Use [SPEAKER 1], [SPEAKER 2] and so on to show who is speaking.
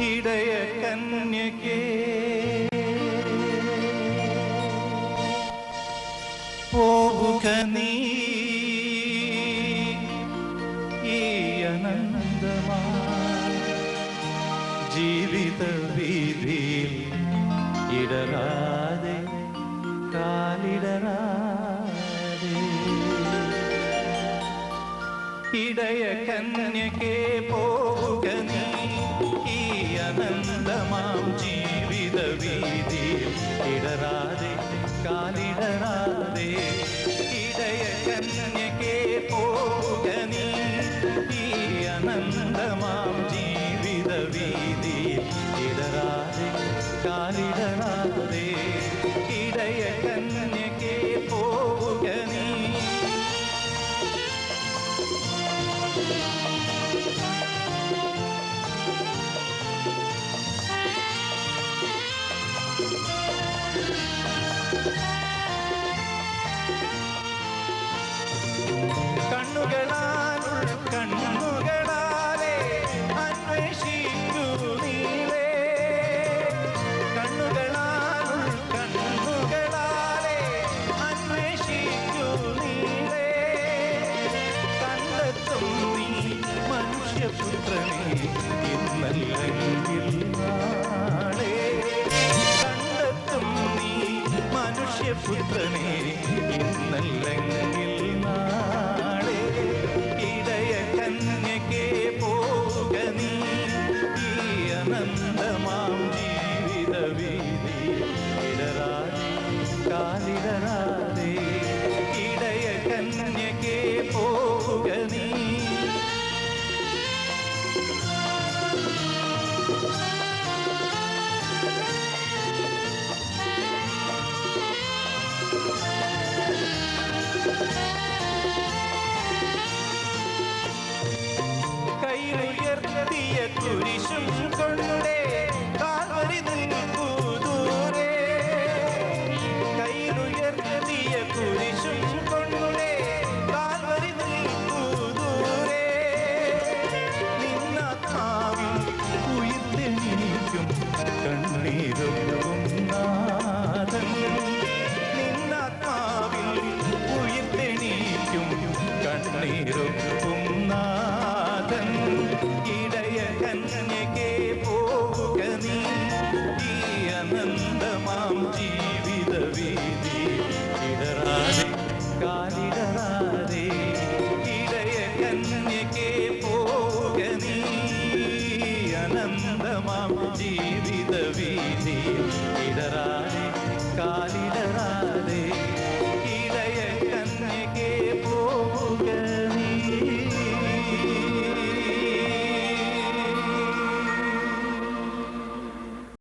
[SPEAKER 1] ഇടയ കന്യകേ പോവുക നീ ഈ അനന്തമായ ജീവിത വീതിയിൽ ഇടരാതെ കാലിടരാതെ ഇടയ കന്യകേ പോവുക നീ ഈ അനന്തമാം ജീവിത വീതിയിൽ ഇടരാതെ കാലിടരാതെ ഇടയ കന്യകേ പോവുക നീ ഈ അനന്തമാം ജീവിത വീതിയിൽ ഇടരാതെ കാലിടരാതെ ഇടയ കന്യകേ പോവുക നീ കണ്ണുകളാലെ അന്വേഷിക്കൂ നീളേ കണ്ണുകളാലെ അന്വേഷിക്കൂ നീളേ കണ്ടെത്തും നീ മനുഷ്യപുത്രനെ ഇന്നല്ലെങ്കിൽ നാളെ കണ്ടെത്തും നീ മനുഷ്യപുത്രനെ ഇന്നല്ലെങ്കിൽ നാളെ ഇടയ കന്യകേ പോവുക നീ ഈ അനന്തമാം ജീവിത വീതി ഇടരാതെ കാലിടരാതെ ഇടയ കന്യകേ പോവുക നീ കൈയുയർത്തിയ കുരിശും കൊണ്ടേ കാൽവരി നിൽക്കൂ ദൂരെ കൈയുയർത്തിയ കുരിശും കൊണ്ടേ കാൽവരി നിൽക്കൂ ദൂരെ നിന്നാത്മാവിൽ ഉയർത്തെണീക്കും കണ്ണീരൊഴുകും നാഥൻ നിന്നാത്മാവിൽ ഉയർത്തെണീക്കും കണ്ണീരൊഴുകും നാഥൻ ഇടയ കന്യകേ പോവുക നീ ഈ അനന്തമാം ജീവിത വീതി ഇടരാതെ കാലിടരാതെ ഇടയ കന്യകേ പോവുക നീ അനന്തമാം ജീവിത വീതി ഇടരാതെ കാലി